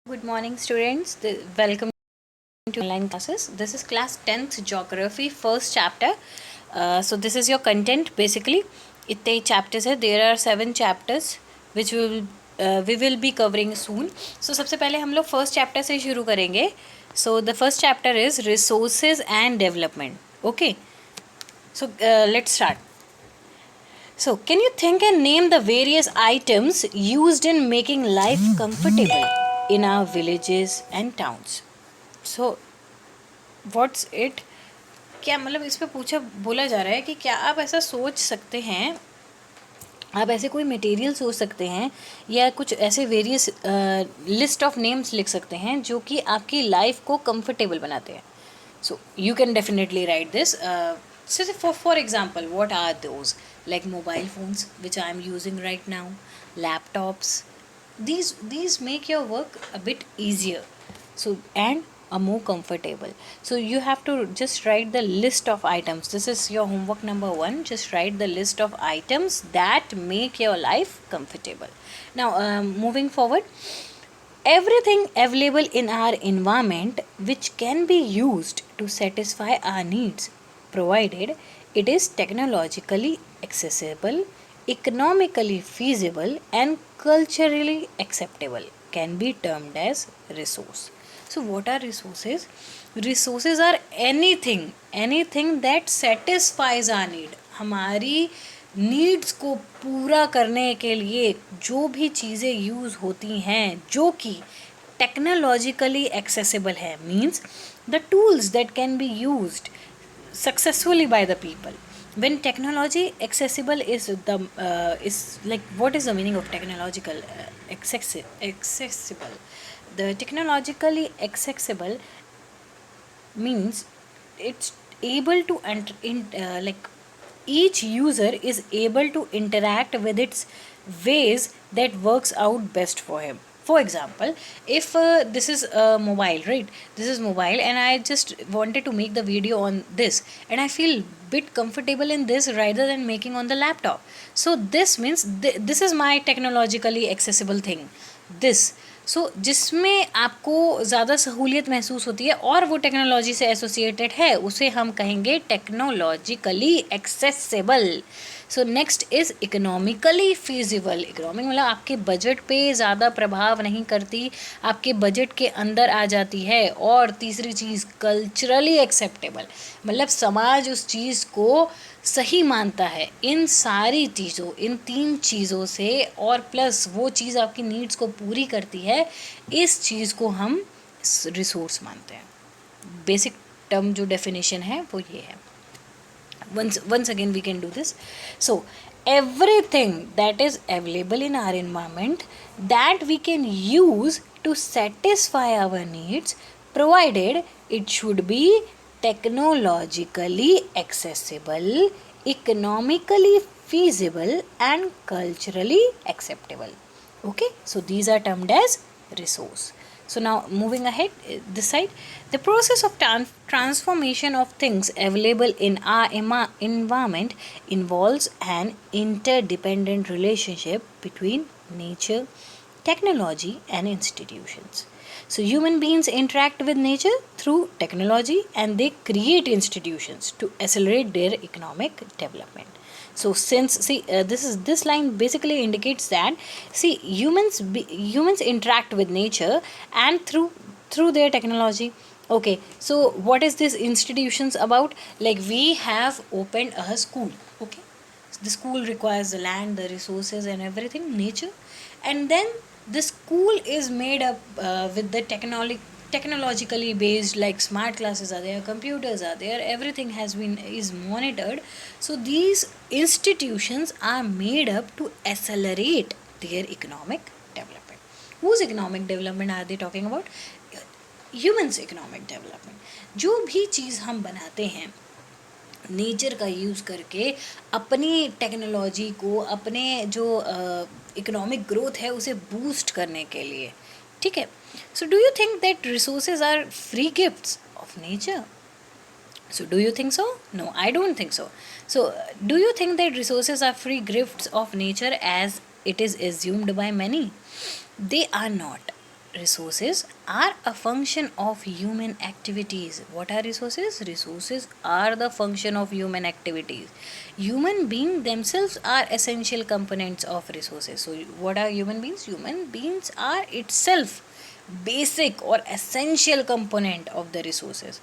Good morning, students. Welcome to online classes. This is class 10th geography first chapter. So this is your content basically. इतने chapters है. There are 7 chapters which we will be covering soon. So सबसे पहले हम लोग first chapter से शुरू करेंगे. So the first chapter is resources and development. Okay. So let's start. So, can you think and name the various items used in making life comfortable in our villages and towns? So, what's it? क्या मतलब इस पे पूछा बोला जा रहा है कि क्या आप ऐसा सोच सकते हैं, आप ऐसे कोई मटेरियल सोच सकते हैं या कुछ ऐसे वेरियस लिस्ट ऑफ नेम्स लिख सकते हैं जो कि आपकी लाइफ को कंफर्टेबल बनाते हैं. So you can definitely write this. So for example, what are those? Like mobile phones, which I am using right now, laptops. These make your work a bit easier. So and a more comfortable. So you have to just write the list of items. This is your homework number 1. Just write the list of items that make your life comfortable. Now moving forward, everything available in our environment which can be used to satisfy our needs, provided it is technologically accessible, economically feasible, and culturally acceptable, can be termed as resource. So, what are resources? Resources are anything that satisfies our need. हमारी needs को पूरा करने के लिए जो भी चीज़ें use होती हैं जो कि टेक्नोलॉजिकली एक्सेसिबल है, means the tools that can be used successfully by the people. When technology accessible is like, what is the meaning of technological accessible? The technologically accessible means it's able to like each user is able to interact with its ways that works out best for him. For example, if this is mobile, right? This is mobile and I just wanted to make the video on this and I feel bit comfortable in this rather than making on the laptop. So this means this is my technologically accessible thing. This जिसमें आपको ज़्यादा सहूलियत महसूस होती है और वो technology से एसोसिएटेड है, उसे हम कहेंगे technologically accessible. So next is economically feasible. Economic मतलब आपके बजट पे ज़्यादा प्रभाव नहीं करती, आपके बजट के अंदर आ जाती है. और तीसरी चीज़ कल्चरली एक्सेप्टेबल, मतलब समाज उस चीज़ को सही मानता है. इन सारी चीज़ों, इन 3 चीज़ों से और प्लस वो चीज़ आपकी नीड्स को पूरी करती है, इस चीज़ को हम रिसोर्स मानते हैं. बेसिक टर्म जो डेफिनेशन है वो ये है. once again we can do this. So everything that is available in our environment that we can use to satisfy our needs, provided it should be technologically accessible, economically feasible, and culturally acceptable. Okay, so these are termed as resource. So now moving ahead, this side, the process of transformation of things available in our environment involves an interdependent relationship between nature, technology, and institutions. So human beings interact with nature through technology and they create institutions to accelerate their economic development. So since this line basically indicates that humans interact with nature and through their technology. Okay, so what is this institutions about? Like, we have opened a school. Okay, the school requires the land, the resources, and everything, nature, and then the school is made up with the technologically based, like smart classes are there, computers are there, everything is monitored. So these institutions are made up to accelerate their economic development. Whose economic development are they talking about? Humans economic development. जो भी चीज़ हम बनाते हैं nature का use करके अपनी technology को, अपने जो इकोनॉमिक ग्रोथ है उसे बूस्ट करने के लिए. ठीक है. So do you think that resources are free gifts of nature? So do you think so? No, I don't think so. So do you think that resources are free gifts of nature as it is assumed by many? They are not. resources are a function of human activities. What are resources? Resources are the function of human activities. Human beings themselves are essential components of resources. So what are human beings? Human beings are itself basic or essential component of the resources.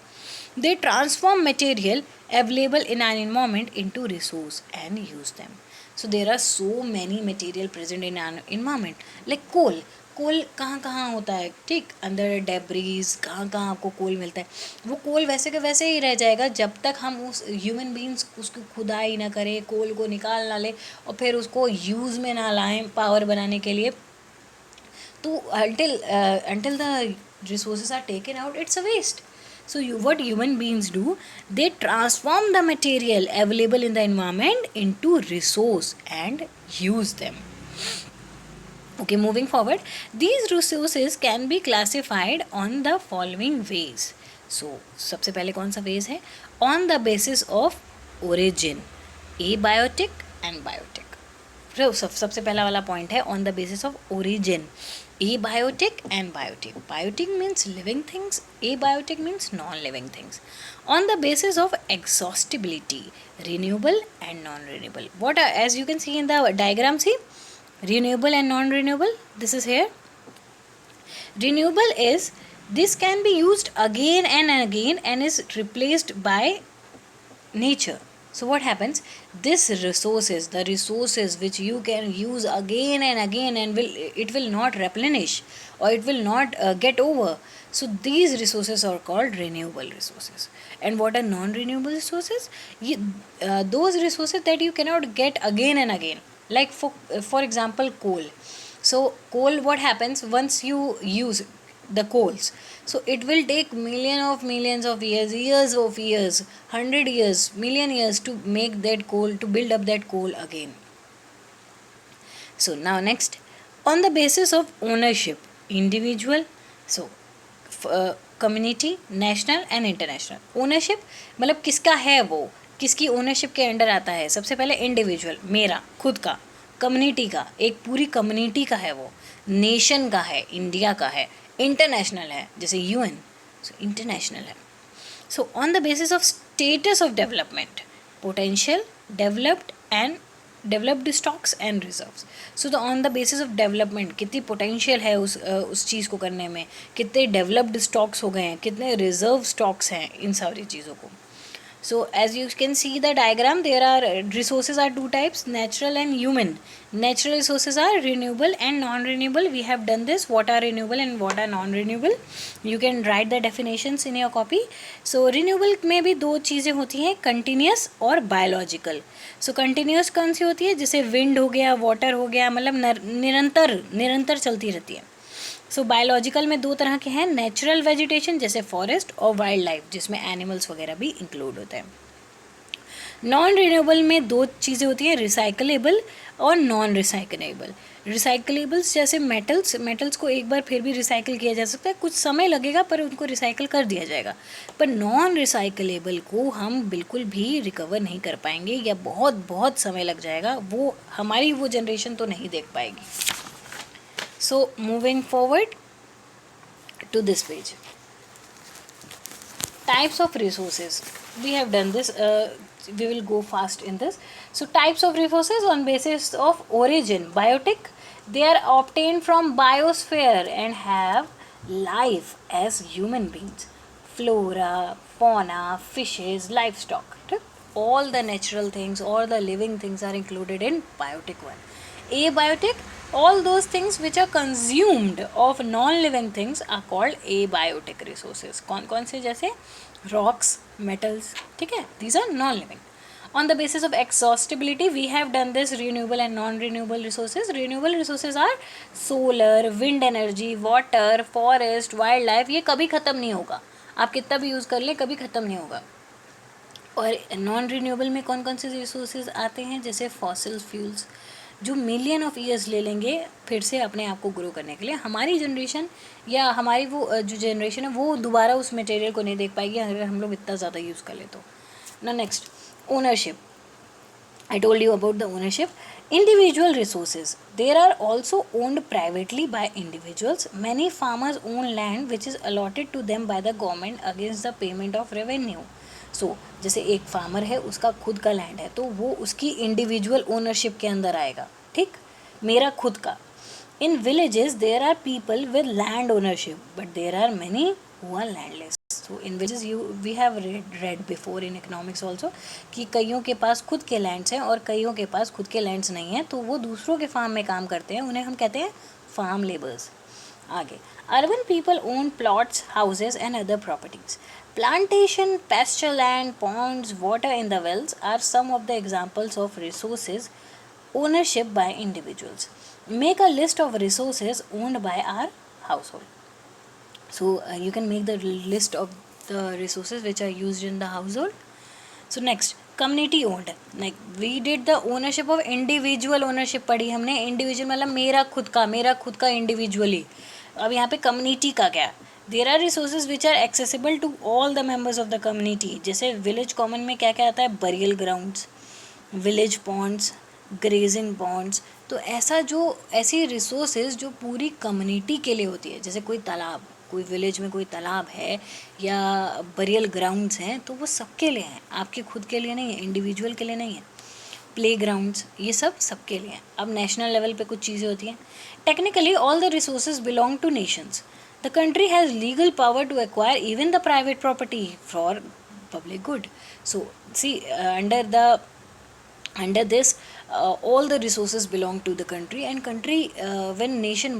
They transform material available in an environment into resource and use them. So there are so many material present in an environment, like coal. कोल कहाँ कहाँ होता है, ठीक, अंदर debris, कहाँ कहाँ आपको कोल मिलता है. वो कोल वैसे के वैसे ही रह जाएगा जब तक हम उस ह्यूमन बींग्स उसको खुदाई ना करें, कोल को निकाल ना ले और फिर उसको यूज़ में ना लाएं पावर बनाने के लिए. तो until the resources are taken out, it's a waste. So what human beings do, they transform the material available in the environment into resource and use them. Okay, moving forward, these resources can be classified on the following ways. So सबसे पहले कौन सा ways है? On the basis of origin, abiotic and biotic. तो सबसे पहला वाला point है on the basis of origin. Abiotic and biotic. Biotic means living things, abiotic means non-living things. On the basis of exhaustibility, renewable and non-renewable. What are, as you can see in the diagram, see, renewable and non-renewable, this is here. Renewable is, this can be used again and again and is replaced by nature. So what happens, this resources, the resources which you can use again and again and it will not replenish or it will not get over. So these resources are called renewable resources. And what are non-renewable resources? Those resources that you cannot get again and again, like for example coal. So coal, what happens once you use the coals, so it will take millions of years, 100 years, million years to make that coal, to build up that coal again. So now next, on the basis of ownership, individual, so community, national and international. Ownership मतलब किसका है, वो किसकी ownership के under आता है. सबसे पहले इंडिविजुअल, मेरा खुद का. कम्युनिटी का, एक पूरी कम्युनिटी का है वो. नेशन का है, इंडिया का है. इंटरनेशनल है जैसे यूएन, सो इंटरनेशनल है. So on the basis of status of development, potential, developed and developed stocks and reserves. So the on the basis of development, कितनी पोटेंशियल है उस चीज़ को करने में, कितने डेवलप्ड स्टॉक्स हो गए हैं, कितने रिजर्व स्टॉक्स हैं, इन सारी चीज़ों को. So as you can see the diagram, there are resources are two types, natural and human. Natural resources are renewable and non-renewable. We have done this, what are renewable and what are non-renewable. You can write the definitions in your copy. So renewable में भी दो चीज़ें होती हैं, continuous और biological. So continuous कौन सी होती है, जैसे wind हो गया, water हो गया, मतलब निरंतर चलती रहती है. सो बायोलॉजिकल में दो तरह के हैं, नेचुरल वेजिटेशन जैसे फॉरेस्ट और वाइल्ड लाइफ जिसमें एनिमल्स वगैरह भी इंक्लूड होते हैं. नॉन रिन्यूएबल में दो चीज़ें होती हैं, रिसाइकलेबल और नॉन रिसाइकलेबल. रिसाइकलेबल्स जैसे मेटल्स को एक बार फिर भी रिसाइकिल किया जा सकता है, कुछ समय लगेगा पर उनको रिसाइकिल कर दिया जाएगा. पर नॉन रिसाइकलेबल को हम बिल्कुल भी रिकवर नहीं कर पाएंगे या बहुत समय लग जाएगा, वो हमारी वो जनरेशन तो नहीं देख पाएगी. So moving forward to this page, types of resources, we have done this, we will go fast in this. So types of resources on basis of origin, biotic, they are obtained from biosphere and have life as human beings. Flora, fauna, fishes, livestock, all the natural things, all the living things are included in biotic one. Abiotic, all those things which are consumed of non-living things are called abiotic resources. कौन से, जैसे rocks, metals, ठीक है, these are non-living. On the basis of exhaustibility, we have done this renewable and non-renewable resources. Renewable resources are solar, wind energy, water, forest, wildlife. ये कभी ख़त्म नहीं होगा, आप कितना भी यूज़ कर लें कभी ख़त्म नहीं होगा. और नॉन रिन्यूएबल में कौन कौन से रिसोर्सेज आते हैं, जैसे फॉसिल फ्यूल्स जो मिलियन ऑफ ईयर्स ले लेंगे फिर से अपने आप को ग्रो करने के लिए. हमारी जनरेशन या हमारी वो जो जनरेशन है वो दोबारा उस मटेरियल को नहीं देख पाएगी अगर हम लोग इतना ज़्यादा यूज़ कर ले तो. ना next, ownership, I told you about the ownership. Individual resources. There are also owned privately by individuals. Many farmers own land which is allotted to them by the government against the payment of revenue. So जैसे एक farmer है, उसका खुद का land है, तो वो उसकी इंडिविजुअल ओनरशिप के अंदर आएगा, ठीक, मेरा खुद का. In villages there are people with land ownership, but there are many who are landless. So in villages we have read before in economics also कि कईयों के पास खुद के लैंड्स हैं और कईयों के पास खुद के लैंड्स नहीं हैं, तो वो दूसरों के फार्म में काम करते हैं, उन्हें हम कहते हैं फार्म लेबर्स. आगे, urban people own plots, houses and other properties. Plantation, pasture land, ponds, water in the wells are some of the examples of resources ownership by individuals. Make a list of resources owned by our household. So you can make the list of the resources which are used in the household. So next, community owned. Like we did the ownership of individual ownership पढ़ी हमने. Individual मतलब मेरा खुद का individually. अब यहाँ पे community का क्या? There are resources which are accessible to all the members of the community. जैसे village common में क्या क्या आता है? Burial grounds, village ponds, grazing ponds. तो ऐसी रिसोर्सेज जो पूरी कम्युनिटी के लिए होती है, जैसे कोई तालाब, कोई विलेज में कोई तालाब है या बरियल ग्राउंड्स हैं, तो वो सबके लिए हैं, आपके खुद के लिए नहीं है, इंडिविजुअल के लिए नहीं है. प्ले ग्राउंड्स, ये सब सबके लिए हैं. अब नेशनल लेवल पे कुछ चीज़ें होती हैं. Technically all the resources belong to nations. The country has legal power to acquire even the private property for public good. So see, under this all the resources belong to the country, and country when nation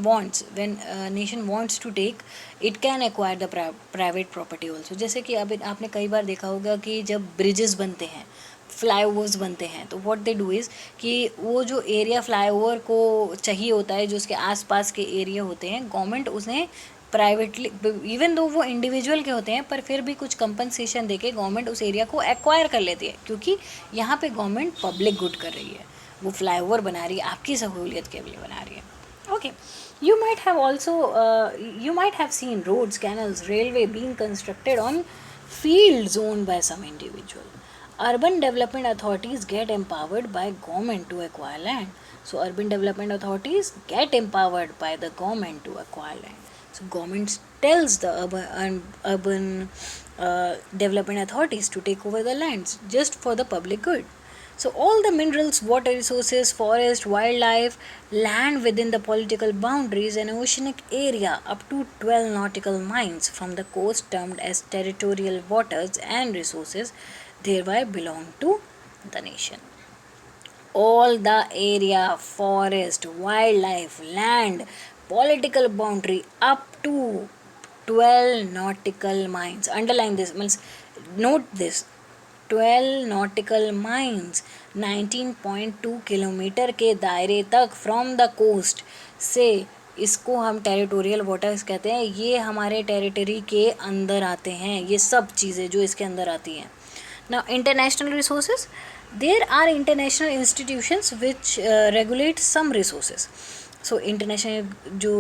wants to take, it can acquire the private property also. जैसे कि अब आपने कई बार देखा होगा कि जब bridges बनते हैं, फ्लाईओवर्स बनते हैं, तो व्हाट दे डू इज़ कि वो जो एरिया फ्लाईओवर को चाहिए होता है, जो उसके आसपास के एरिया होते हैं, गवर्नमेंट उन्हें प्राइवेटली, इवन दो वो इंडिविजुअल के होते हैं, पर फिर भी कुछ कंपनसेशन देके गवर्नमेंट उस एरिया को एक्वायर कर लेती है, क्योंकि यहाँ पे गवर्नमेंट पब्लिक गुड कर रही है, वो फ्लाईओवर बना रही है, आपकी सहूलियत के लिए बना रही है. Okay, you might have seen roads, canals, railway being constructed on fields owned by some individual. Urban development authorities get empowered by government to acquire land. So urban development authorities get empowered by the government to acquire land. So government tells the urban development authorities to take over the lands just for the public good. So all the minerals, water resources, forest, wildlife, land within the political boundaries and oceanic area up to 12 nautical miles from the coast termed as territorial waters and resources thereby belong to the nation. All the area, forest, wildlife, land, political boundary up to 12 nautical miles. Underline this, means note this, 12 nautical miles 19.2 kilometre के दायरे तक from the coast से, इसको हम territorial waters कहते हैं. ये हमारे टेरिटरी के अंदर आते हैं, ये सब चीज़ें जो इसके अंदर आती हैं. Now international resources, there are international institutions which regulate some resources. So international जो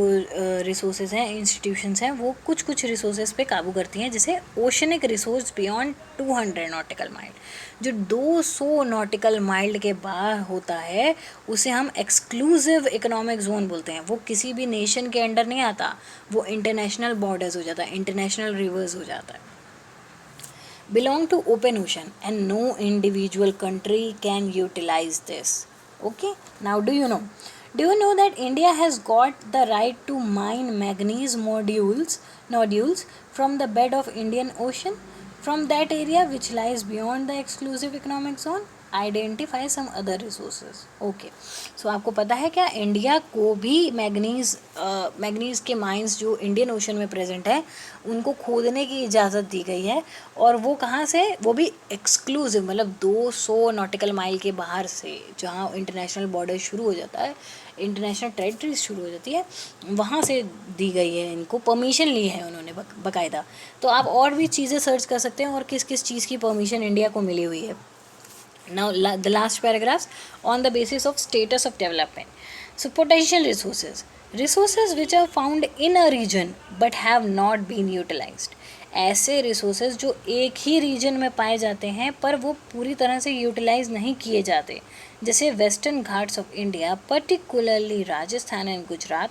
रिसोर्सेज हैं, इंस्टीट्यूशंस हैं, वो कुछ रिसोर्सेज पे काबू करती हैं. जैसे oceanic resource beyond 200 nautical mile, जो 200 नॉटिकल माइल के बाहर होता है, उसे हम एक्सक्लूसिव इकोनॉमिक जोन बोलते हैं. वो किसी भी नेशन के अंडर नहीं आता, वो इंटरनेशनल बॉर्डर्स हो जाता है, इंटरनेशनल रिवर्स हो जाता है. belong to open ocean and no individual country can utilize this. Okay, now do you know that India has got the right to mine manganese nodules from the bed of Indian Ocean from that area which lies beyond the exclusive economic zone. Identify some other resources. Okay, so आपको पता है क्या, India को भी manganese के mines जो Indian ocean में present है, उनको खोदने की इजाज़त दी गई है. और वो कहाँ से, वो भी एक्सक्लूसिव, मतलब 200 नॉटिकल माइल के बाहर से, जहाँ इंटरनेशनल बॉर्डर शुरू हो जाता है, इंटरनेशनल टेरिटरीज शुरू हो जाती है, वहाँ से दी गई है. इनको परमिशन ली है उन्होंने बाकायदा. तो आप और भी चीज़ें सर्च कर सकते हैं और किस किस चीज़ की परमिशन इंडिया को मिली हुई है. Now the last paragraphs on the basis of status of development. So potential resources which are found in a region but have not been utilized. ऐसे रिसोर्सेज जो एक ही रीजन में पाए जाते हैं पर वो पूरी तरह से यूटिलाइज नहीं किए जाते, जैसे western Ghats of India, particularly Rajasthan and Gujarat,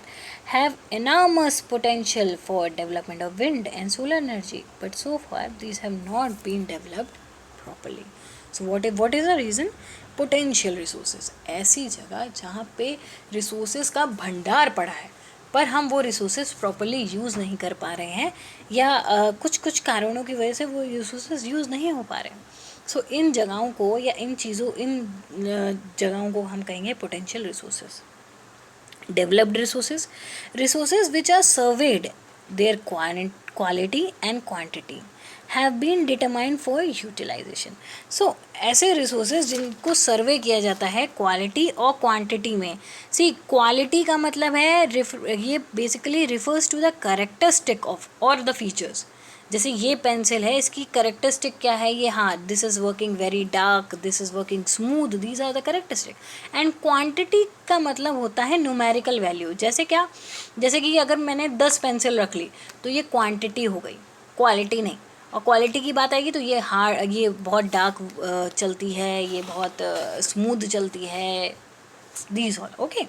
have enormous potential for development of wind and solar energy, but so far these have not been developed properly. So what is the reason? Potential resources, ऐसी जगह जहाँ पे resources का भंडार पड़ा है पर हम वो रिसोर्सेज प्रॉपरली यूज़ नहीं कर पा रहे हैं, या कुछ कुछ कारणों की वजह से वो रिसोर्सेज यूज़ नहीं हो पा रहे हैं. सो इन जगहों को या इन जगहों को हम कहेंगे potential resources. Developed resources which are surveyed, their quality and quantity have been determined for utilisation. So ऐसे रिसोर्सेज जिनको सर्वे किया जाता है क्वालिटी और क्वांटिटी में. सी क्वालिटी का मतलब है ये basically refers to the characteristic of और द फीचर्स. जैसे ये पेंसिल है, इसकी करेक्टरिस्टिक क्या है, ये हाँ this is working very dark, this is working smooth, these are the characteristic. And quantity का मतलब होता है न्यूमेरिकल वैल्यू. जैसे क्या, जैसे कि अगर मैंने 10 पेंसिल रख ली तो ये क्वांटिटी हो गई, क्वालिटी नहीं. और क्वालिटी की बात आएगी तो ये बहुत डार्क चलती है, ये बहुत स्मूथ चलती है, these all. Okay,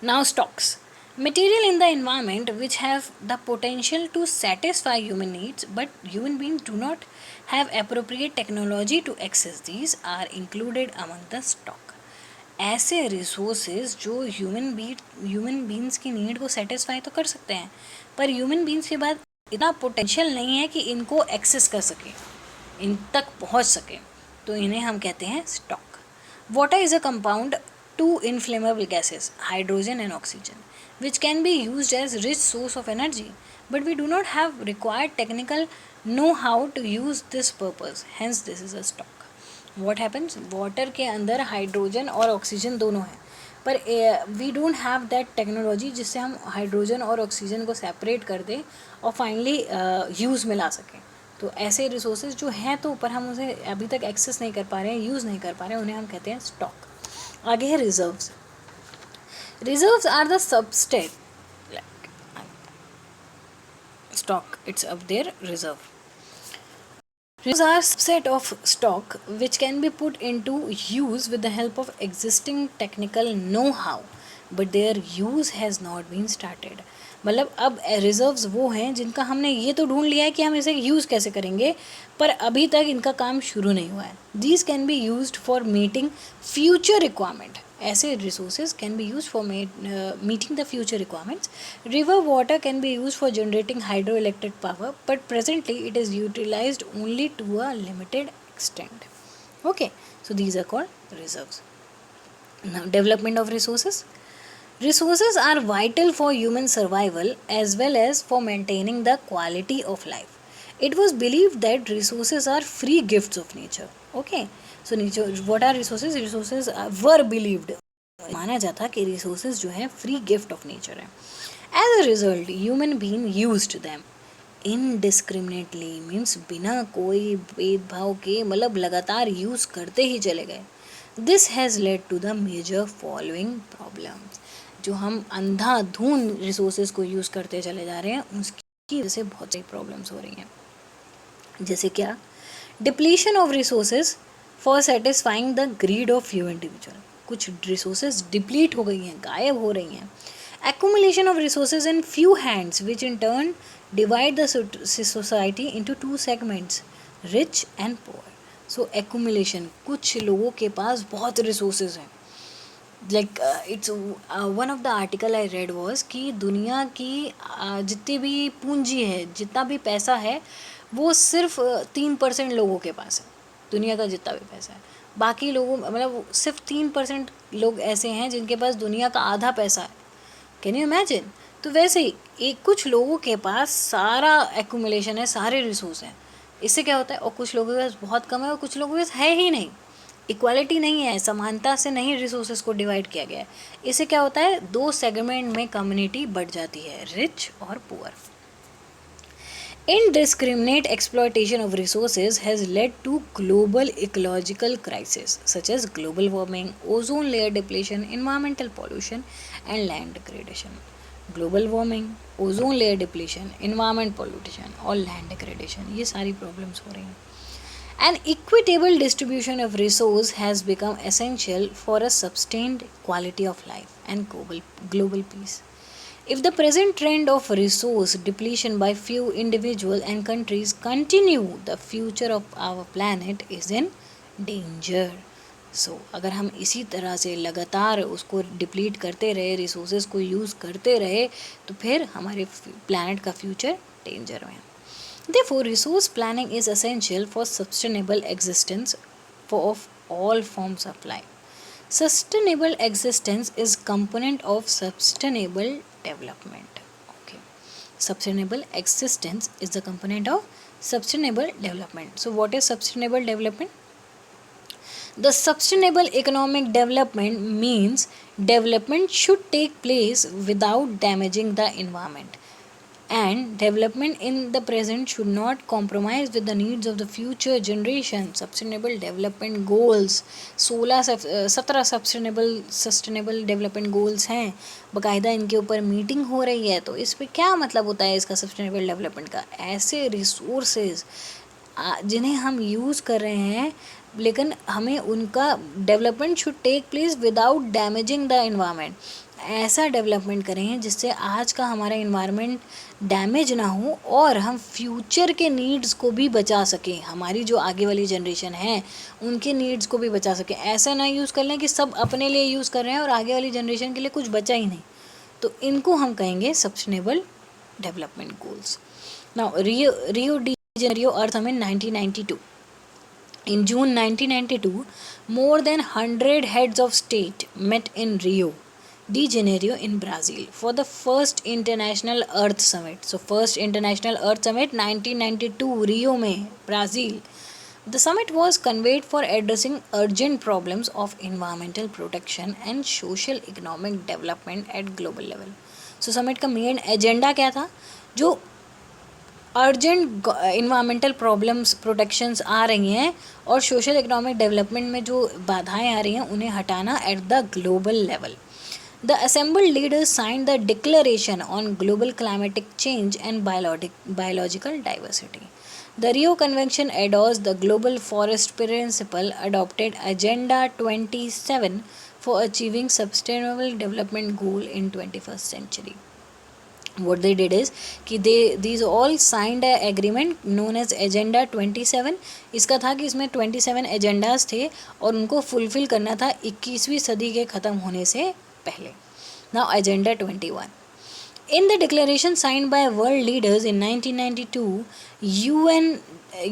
now stocks. Material in the environment which have the potential to satisfy human needs but human beings do not have appropriate technology to access these are included among the stock. ऐसे resources जो human beings की need को satisfy तो कर सकते हैं पर human beings के बाद इतना पोटेंशियल नहीं है कि इनको एक्सेस कर सके, इन तक पहुंच सके, तो इन्हें हम कहते हैं stock. Water is a compound two inflammable gases, hydrogen and oxygen, which can be used as rich source of energy, but we do not have required technical know-how to use this purpose. Hence, this is a stock. What happens? Water के अंदर hydrogen और oxygen दोनों हैं पर we don't have that technology जिससे हम hydrogen और oxygen को सेपरेट कर दें और फाइनली यूज़ में ला सकें. तो ऐसे रिसोर्सेज जो हैं तो पर हम उसे अभी तक एक्सेस नहीं कर पा रहे हैं, यूज़ नहीं कर पा रहे हैं, उन्हें हम कहते हैं स्टॉक. आगे है reserves. Reserves are the subset stock, it's up there, reserve. Reserves are subset of stock which can be put into use with the help of existing technical know-how but their use has not been started. मतलब अब reserves वो हैं जिनका हमने ये तो ढूंढ लिया है कि हम इसे यूज़ कैसे करेंगे पर अभी तक इनका काम शुरू नहीं हुआ है. These can be used for meeting future requirement. ऐसे resources can be use for meeting the future requirements. River water can be use for generating hydro electric power but presently it is utilised only to a limited extent. Okay, so these are called reserves. Now development of resources. Resources are vital for human survival as well as for maintaining the quality of life. It was believed that resources are free gifts of nature. Okay, so nature, what are resources? Resources were believed. माना जाता कि resources जो है free gift of nature है. As a result, human being used them indiscriminately, means बिना कोई भेदभाव के, मतलब लगातार यूज़ करते ही चले गए. This has led to the major following problems. जो हम अंधाधुन रिसोर्सेज को यूज़ करते चले जा रहे हैं उसकी वजह से बहुत सारी प्रॉब्लम्स हो रही हैं. जैसे क्या? Depletion of resources for satisfying the greed of few individual. कुछ रिसोर्सेज डिप्लीट हो गई हैं, गायब हो रही हैं. Accumulation of resources in few hands which in turn divide the society into two segments, rich and poor. So accumulation, कुछ लोगों के पास बहुत रिसोर्सेज हैं. Like it's one of the article I read was कि दुनिया की जितनी भी पूंजी है, जितना भी पैसा है वो सिर्फ 3% लोगों के पास है. दुनिया का जितना भी पैसा है, बाकी लोगों, मतलब सिर्फ 3% लोग ऐसे हैं जिनके पास दुनिया का आधा पैसा है. Can you imagine? तो वैसे ही एक कुछ लोगों के पास सारा एक्यूमुलेशन है, सारे रिसोर्स हैं. इससे क्या होता है, और कुछ लोगों के पास बहुत कम है और कुछ लोगों के पास है ही नहीं. इक्वालिटी नहीं है, समानता से नहीं रिसोर्सेज को डिवाइड किया गया है. इससे क्या होता है, दो सेगमेंट में कम्युनिटी बढ़ जाती है, रिच और poor. Indiscriminate exploitation of resources has led to global ecological crises such as global warming, ozone layer depletion, environmental pollution and land degradation. Global warming, ozone layer depletion, environment pollution और land degradation, ये सारी problems हो रही हैं. An equitable distribution of resource has become essential for a sustained quality of life and global peace. If the present trend of resource depletion by few individuals and countries continue, the future of our planet is in danger. सो अगर हम इसी तरह से लगातार उसको deplete करते रहे, resources को यूज़ करते रहे, तो फिर हमारे प्लानट का फ्यूचर डेंजर में है. Therefore, resource planning is essential for sustainable existence of all forms of life. Sustainable existence is component of sustainable development. Okay. Sustainable existence is the component of sustainable development. So what is sustainable development? The sustainable economic development means development should take place without damaging the environment, and development in the present should not compromise with the needs of the future generation. Sustainable development goals 17 sustainable development goals हैं, बाकायदा इनके ऊपर meeting हो रही है. तो इस पर क्या मतलब होता है इसका सस्टेनेबल डेवलपमेंट का? ऐसे रिसोर्सेज जिन्हें हम यूज़ कर रहे हैं, लेकिन हमें उनका development should take place without damaging the environment. ऐसा डेवलपमेंट करें जिससे आज का हमारा इन्वायरमेंट डैमेज ना हो और हम फ्यूचर के नीड्स को भी बचा सकें, हमारी जो आगे वाली जनरेशन है उनके नीड्स को भी बचा सकें. ऐसा ना यूज़ कर लें कि सब अपने लिए यूज़ कर रहे हैं और आगे वाली जनरेशन के लिए कुछ बचा ही नहीं. तो इनको हम कहेंगे sustainable development goals. Now Rio de Janeiro earth summit 1992. In June 1992, more than 100 heads of state met in Rio de Janeiro in Brazil for the first International Earth Summit. So first International Earth Summit 1992 Rio में Brazil. The summit was convened for addressing urgent problems of environmental protection and social economic development at global level. So summit का main agenda क्या था? जो urgent environmental problems protections आ रही हैं और social economic development में जो बाधाएं आ रही हैं उन्हें हटाना at the global level. The assembled leaders signed the declaration on global climatic change and biological diversity. The Rio Convention adopts the Global Forest Principle, adopted Agenda 27 for achieving sustainable development goal in 21st century. What they did is कि these all signed a agreement known as Agenda 27. इसका था कि इसमें 27 agendas थे और उनको fulfil करना था 21वीं सदी के ख़त्म होने से पहले. Now Agenda 21. In the declaration signed by world leaders in 1992,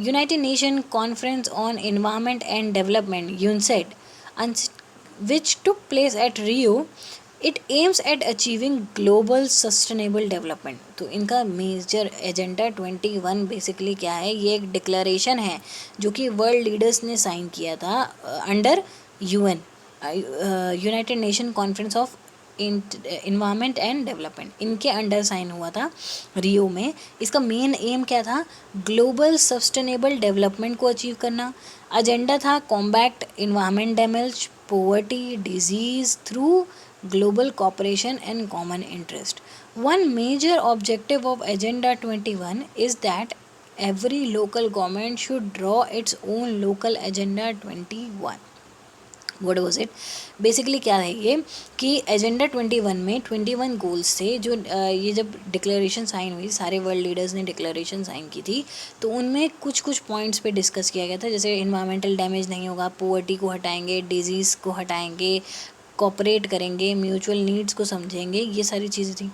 United Nations Conference on Environment and Development (UNCED), which took place at Rio, it aims at achieving global sustainable development. तो इनका मेजर एजेंडा 21 बेसिकली क्या है? ये एक declaration है जो कि world leaders ने साइन किया था under UN, United nation conference of environment and development. इनके अंडर साइन हुआ था रियो में. इसका मेन एम क्या था? ग्लोबल सस्टेनेबल डेवलपमेंट को अचीव करना. एजेंडा था combat environment damage, poverty, disease through global cooperation and common interest. One major objective of Agenda 21 is that every local government should draw its own local Agenda 21. What was it? Basically क्या है ये कि agenda 21 में 21 goals थे. जो ये जब declaration sign हुई, सारे वर्ल्ड लीडर्स ने डिक्लेरेशन साइन की थी, तो उनमें कुछ पॉइंट्स पे डिस्कस किया गया था. जैसे इन्वायरमेंटल डैमेज नहीं होगा, पोवर्टी को हटाएंगे, डिजीज़ को हटाएंगे, कोऑपरेट करेंगे, म्यूचुअल नीड्स को समझेंगे, ये सारी चीज़ें थी.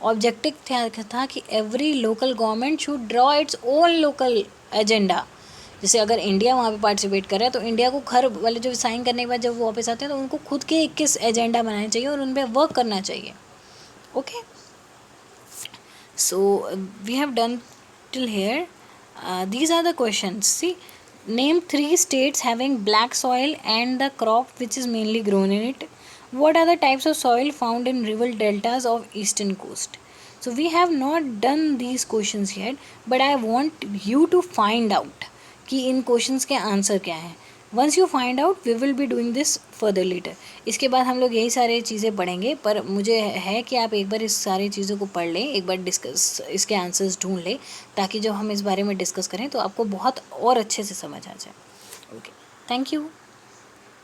ऑब्जेक्टिव था कि every local government should draw its own local agenda. जैसे अगर इंडिया वहाँ पे पार्टिसिपेट कर रहा है तो इंडिया को घर वाले जो साइन करने के बाद जब वो वापस आते हैं तो उनको खुद के 21 एजेंडा बनाने चाहिए और उन पर वर्क करना चाहिए. Okay, so we have done till here. These are the questions. See, name 3 states having black soil and the crop which is mainly grown in it. What are the types of soil found in river deltas of eastern coast? So we have not done these questions yet, but I want you to find out कि इन questions के answer क्या हैं. Once you find out we will be doing this further later. इसके बाद हम लोग यही सारी चीज़ें पढ़ेंगे, पर मुझे है कि आप एक बार इस सारी चीज़ों को पढ़ लें, एक बार डिस्कस इसके आंसर्स ढूंढ लें, ताकि जब हम इस बारे में डिस्कस करें तो आपको बहुत और अच्छे से समझ आ जाए। Okay, thank you.